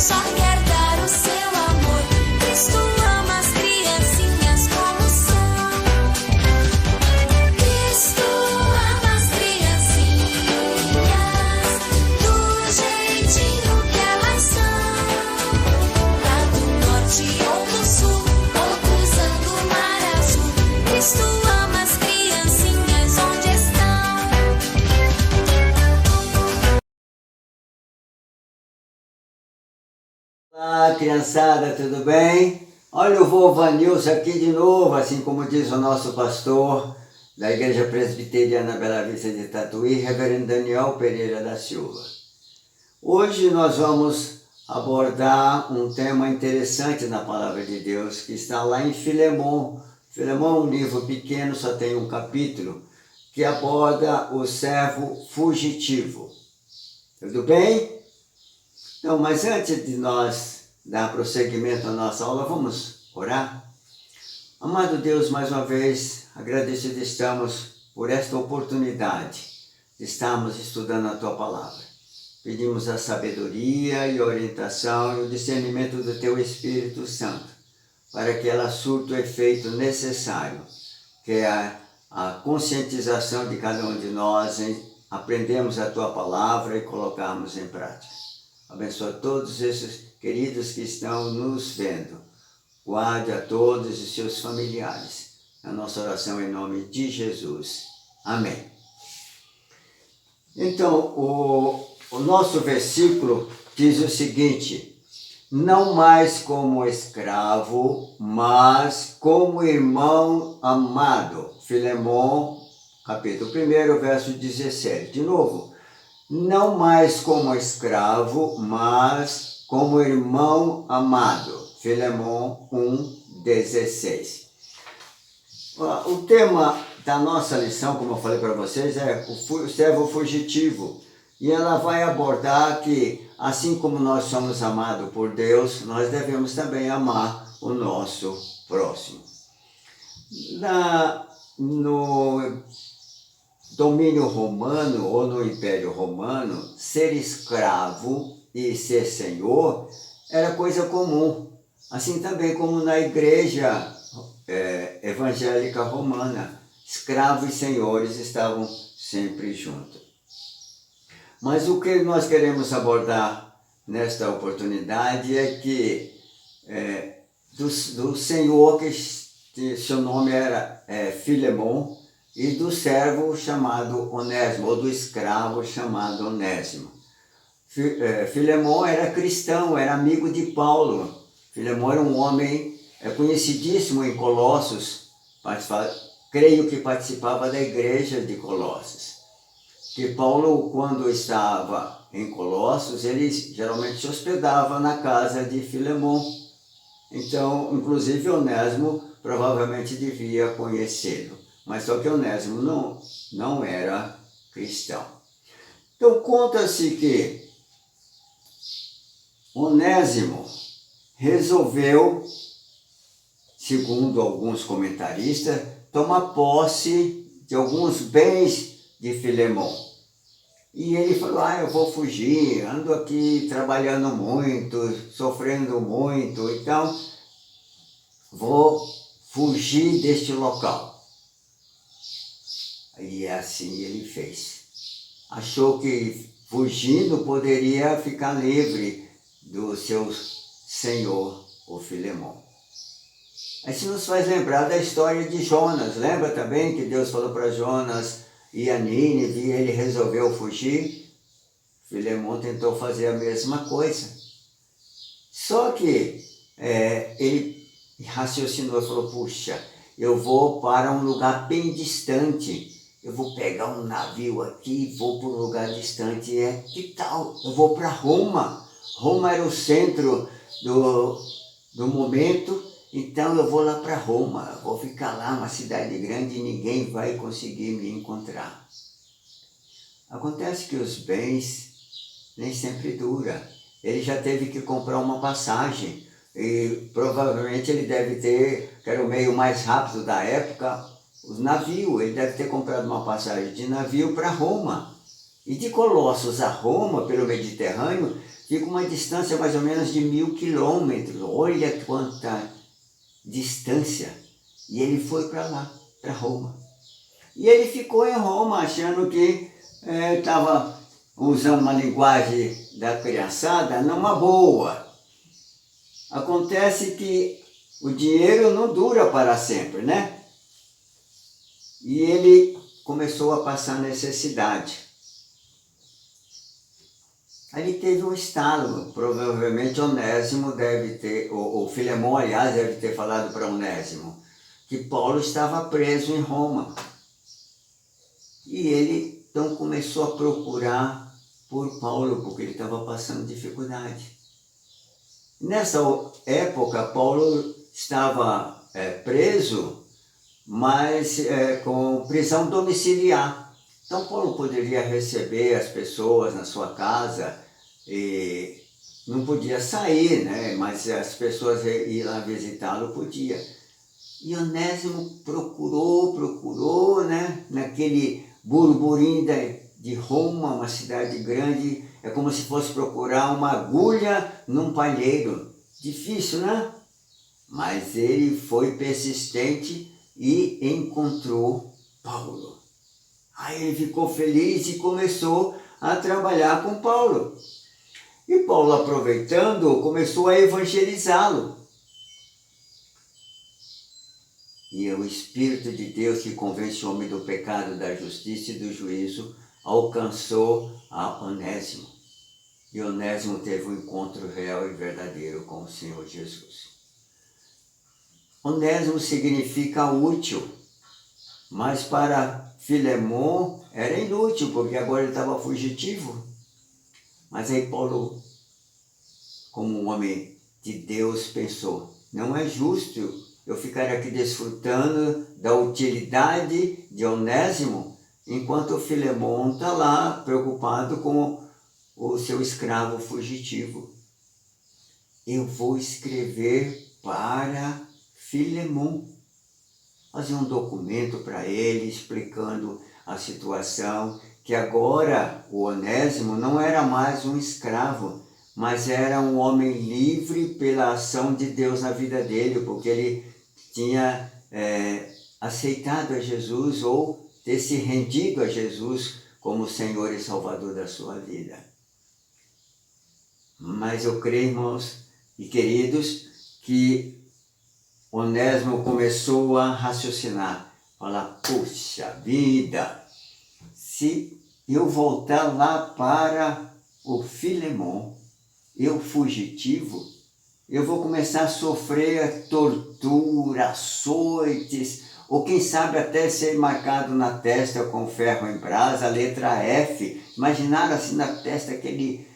só quer dar o seu amor. Cristo ama as criancinhas como são. Cristo ama as criancinhas do jeitinho que elas são. Lá do norte ou do sul, ou cruzando o mar azul, Cristo ama as criancinhas onde estão. Olá, criançada, tudo bem? Olha o vô Vanilson aqui de novo, assim como diz o nosso pastor da Igreja Presbiteriana Bela Vista de Tatuí, Reverendo Daniel Pereira da Silva. Hoje nós vamos abordar um tema interessante na Palavra de Deus, que está lá em Filemon. Filemon é um livro pequeno, só tem um capítulo, que aborda o servo fugitivo. Tudo bem? Então, mas antes de nós dar prosseguimento à nossa aula, vamos orar? Amado Deus, mais uma vez, agradecidos estamos por esta oportunidade de estarmos estudando a Tua Palavra. Pedimos a sabedoria e a orientação e o discernimento do Teu Espírito Santo, para que ela surta o efeito necessário, que é a conscientização de cada um de nós em aprendermos a Tua Palavra e colocarmos em prática. Abençoa todos esses queridos que estão nos vendo. Guarde a todos os seus familiares. A nossa oração em nome de Jesus. Amém. Então, o nosso versículo diz o seguinte: não mais como escravo, mas como irmão amado. Filemon, capítulo 1, verso 17. De novo. Não mais como escravo, mas como irmão amado. Filemon 1:16. O tema da nossa lição, como eu falei para vocês, é o servo fugitivo. E ela vai abordar que, assim como nós somos amados por Deus, nós devemos também amar o nosso próximo. No domínio romano ou no Império Romano, ser escravo e ser senhor era coisa comum. Assim também como na igreja evangélica romana, escravos e senhores estavam sempre juntos. Mas o que nós queremos abordar nesta oportunidade é que do senhor, que seu nome era Filemon, e do servo chamado Onésimo, ou do escravo chamado Onésimo. Filemon era cristão, era amigo de Paulo. Filemon era um homem conhecidíssimo em Colossos, creio que participava da igreja de Colossos. Que Paulo, quando estava em Colossos, ele geralmente se hospedava na casa de Filemon. Então, inclusive, Onésimo provavelmente devia conhecê-lo. Mas só que Onésimo não era cristão. Então, conta-se que Onésimo resolveu, segundo alguns comentaristas, tomar posse de alguns bens de Filemon. E ele falou: eu vou fugir, ando aqui trabalhando muito, sofrendo muito, então vou fugir deste local. E assim ele fez. Achou que fugindo poderia ficar livre do seu senhor, o Filemon. Isso nos faz lembrar da história de Jonas. Lembra também que Deus falou para Jonas ir a Nínive e ele resolveu fugir? Filemon tentou fazer a mesma coisa. Só que ele raciocinou e falou: puxa, eu vou para um lugar bem distante. Eu vou pegar um navio aqui e vou para um lugar distante. Que tal? Eu vou para Roma. Roma era o centro do momento, então eu vou lá para Roma. Vou ficar lá, uma cidade grande, e ninguém vai conseguir me encontrar. Acontece que os bens nem sempre duram. Ele já teve que comprar uma passagem. E provavelmente ele deve ter, que era o meio mais rápido da época, os navios. Ele deve ter comprado uma passagem de navio para Roma. E de Colossos a Roma, pelo Mediterrâneo, fica uma distância mais ou menos de 1000 quilômetros. Olha quanta distância. E ele foi para lá, para Roma. E ele ficou em Roma achando que estava usando uma linguagem da criançada numa boa. Acontece que o dinheiro não dura para sempre, né? E ele começou a passar necessidade. Aí ele teve um estalo, provavelmente Onésimo deve ter, ou Filemão, aliás, deve ter falado para Onésimo, que Paulo estava preso em Roma. E ele então começou a procurar por Paulo, porque ele estava passando dificuldade. Nessa época, Paulo estava preso, mas com prisão domiciliar. Então Paulo poderia receber as pessoas na sua casa e não podia sair, né? Mas as pessoas ir lá visitá-lo podia. E Onésimo procurou, né? Naquele burburinho de Roma, uma cidade grande, é como se fosse procurar uma agulha num palheiro. Difícil, né? Mas ele foi persistente e encontrou Paulo. Aí ele ficou feliz e começou a trabalhar com Paulo. E Paulo, aproveitando, começou a evangelizá-lo. E o Espírito de Deus, que convence o homem do pecado, da justiça e do juízo, alcançou a Onésimo. E Onésimo teve um encontro real e verdadeiro com o Senhor Jesus. Onésimo significa útil, mas para Filemão era inútil, porque agora ele estava fugitivo. Mas aí Paulo, como um homem de Deus, pensou, não é justo eu ficar aqui desfrutando da utilidade de Onésimo, enquanto o Filemão está lá preocupado com o seu escravo fugitivo. Eu vou escrever para Filemão, fazer um documento para ele explicando a situação, que agora o Onésimo não era mais um escravo, mas era um homem livre pela ação de Deus na vida dele, porque ele tinha aceitado a Jesus ou ter se rendido a Jesus como Senhor e Salvador da sua vida. Mas eu creio, irmãos e queridos, que Onésimo começou a raciocinar, falar, puxa vida, se eu voltar lá para o Filemão, eu fugitivo, eu vou começar a sofrer tortura, açoites, ou quem sabe até ser marcado na testa com ferro em brasa, a letra F. Imaginaram assim na testa aquele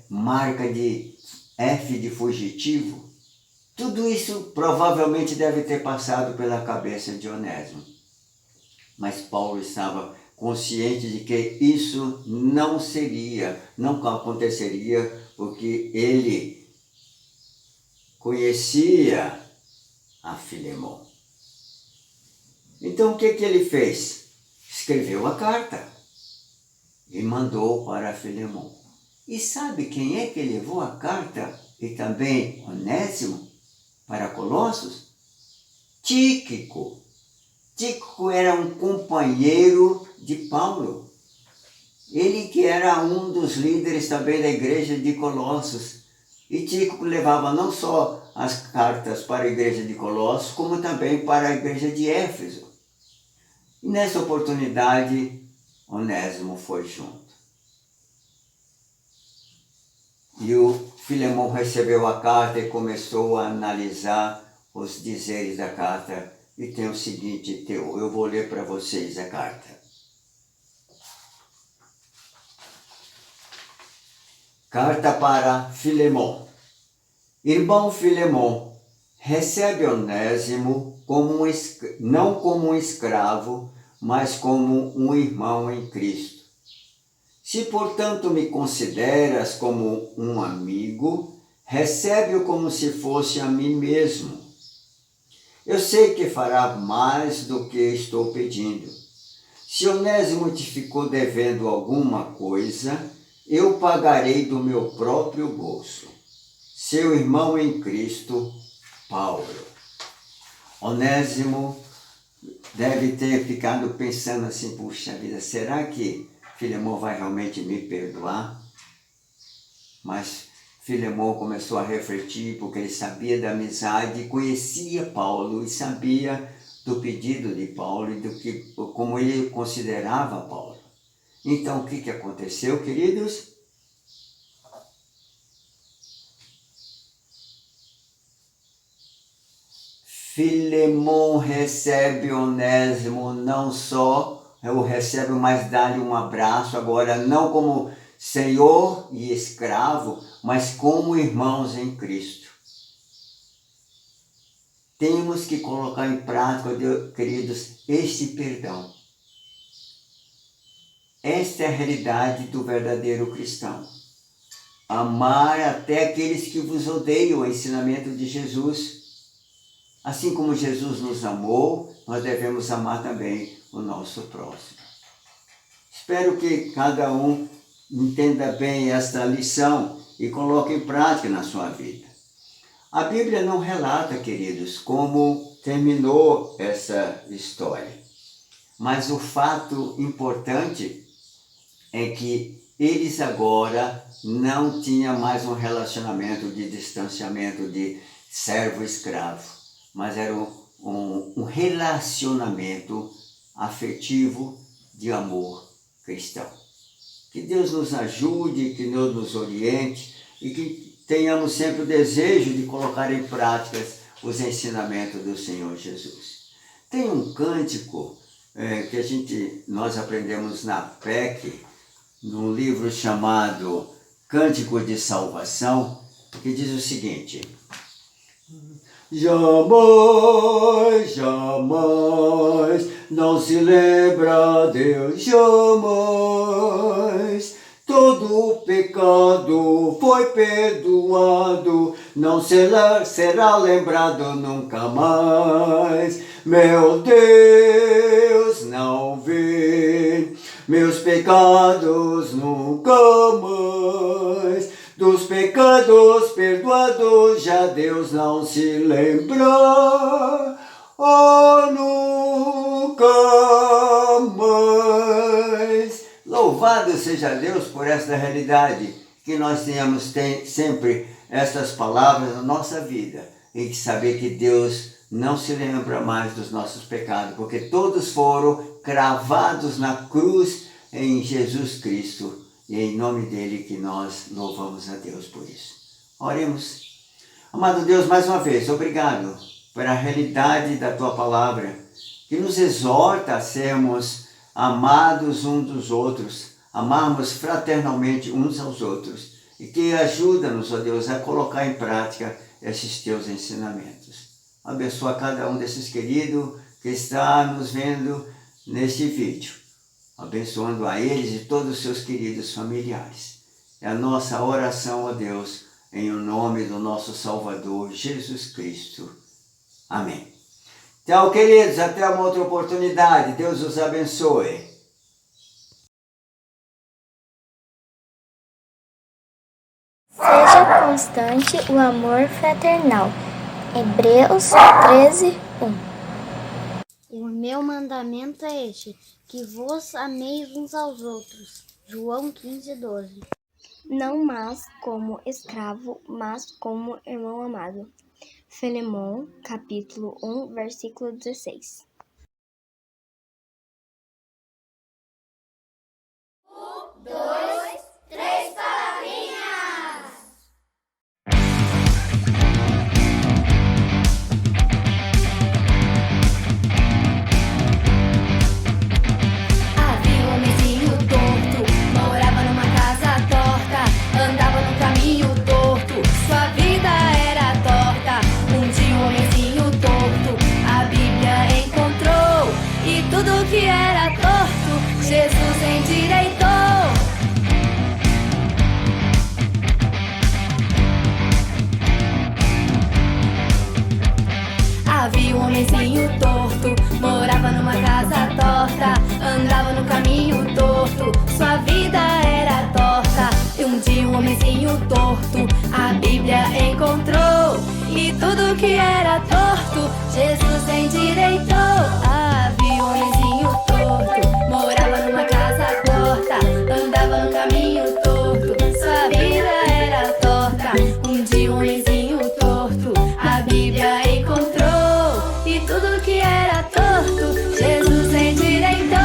marca de F de fugitivo? Tudo isso provavelmente deve ter passado pela cabeça de Onésimo. Mas Paulo estava consciente de que isso não aconteceria, porque ele conhecia a Filemão. Então o que ele fez? Escreveu a carta e mandou para Filemão. E sabe quem é que levou a carta e também Onésimo para Colossos? Tíquico. Tíquico era um companheiro de Paulo. Ele que era um dos líderes também da igreja de Colossos. E Tíquico levava não só as cartas para a igreja de Colossos, como também para a igreja de Éfeso. E nessa oportunidade, Onésimo foi junto. E o Filemão recebeu a carta e começou a analisar os dizeres da carta. E tem o seguinte teor, eu vou ler para vocês a carta. Carta para Filemão. Irmão Filemão, recebe Onésimo não como um escravo, mas como um irmão em Cristo. Se, portanto, me consideras como um amigo, recebe-o como se fosse a mim mesmo. Eu sei que fará mais do que estou pedindo. Se Onésimo te ficou devendo alguma coisa, eu pagarei do meu próprio bolso. Seu irmão em Cristo, Paulo. Onésimo deve ter ficado pensando assim, puxa vida, será que Filemão vai realmente me perdoar? Mas Filemão começou a refletir, porque ele sabia da amizade, conhecia Paulo e sabia do pedido de Paulo e como ele considerava Paulo. Então, o que aconteceu, queridos? Filemão recebe Onésimo, não só o recebe, mas dá-lhe um abraço, agora não como senhor e escravo, mas como irmãos em Cristo. Temos que colocar em prática, queridos, este perdão. Esta é a realidade do verdadeiro cristão. Amar até aqueles que vos odeiam, o ensinamento de Jesus. Assim como Jesus nos amou, nós devemos amar também o nosso próximo. Espero que cada um entenda bem esta lição e coloque em prática na sua vida. A Bíblia não relata, queridos, como terminou essa história. Mas o fato importante é que eles agora não tinham mais um relacionamento de distanciamento de servo-escravo, mas era um relacionamento afetivo de amor cristão. Que Deus nos ajude, que Deus nos oriente e que tenhamos sempre o desejo de colocar em prática os ensinamentos do Senhor Jesus. Tem um cântico que nós aprendemos na PEC, num livro chamado Cântico de Salvação, que diz o seguinte: jamais, jamais, não se lembra Deus, jamais. Todo o pecado foi perdoado, não será lembrado nunca mais. Meu Deus não vê meus pecados nunca mais. Dos pecados perdoados já Deus não se lembra, oh, nunca mais. Louvado seja Deus por esta realidade, que nós tenhamos sempre estas palavras na nossa vida e que saber que Deus não se lembra mais dos nossos pecados, porque todos foram cravados na cruz em Jesus Cristo. E é em nome dele que nós louvamos a Deus por isso. Oremos. Amado Deus, mais uma vez, obrigado pela realidade da tua palavra, que nos exorta a sermos amados uns dos outros, amarmos fraternalmente uns aos outros, e que ajuda-nos, ó Deus, a colocar em prática esses teus ensinamentos. Abençoa cada um desses queridos que está nos vendo neste vídeo, abençoando a eles e todos os seus queridos familiares. É a nossa oração, ó Deus, em o nome do nosso Salvador, Jesus Cristo. Amém. Então, queridos, até uma outra oportunidade. Deus os abençoe. Seja constante o amor fraternal. Hebreus 13, 1. O meu mandamento é este, que vos ameis uns aos outros. João 15, 12. Não mais como escravo, mas como irmão amado. Filemão, capítulo 1, versículo 16. Havia um homenzinho torto, morava numa casa torta, andava num caminho torto, sua vida era torta. Um dia um homenzinho torto, a Bíblia encontrou, e tudo que era torto, Jesus endireitou. Havia um homenzinho torto, morava numa casa torta, andava no caminho torto, sua vida era torta. homenzinho torto, a Bíblia encontrou. E tudo que era torto, Jesus endireitou. Havia um homenzinho torto, morava numa casa torta, andava no caminho torto, sua vida era torta. Um dia um homenzinho torto, a Bíblia encontrou. E tudo que era torto, Jesus endireitou.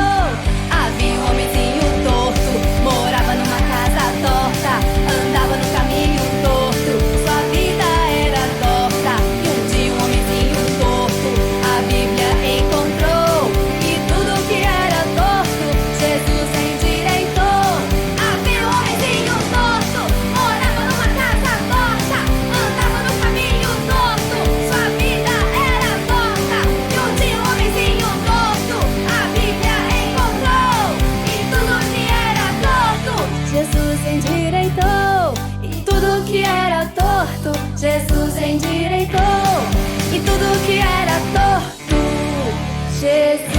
Havia um homenzinho torto, morava numa casa torta, andava no caminho torto, sua vida era torta. E um dia um homenzinho torto, a Bíblia encontrou. E tudo que era torto, Jesus endireitou. Havia um homenzinho torto, morava numa casa torta, andava no caminho torto, sua vida era torta. E um dia um homenzinho torto, a Bíblia encontrou. E tudo que era torto, Jesus endireitou. E tudo que era torto, Jesus endireitou. E tudo que era torto, Jesus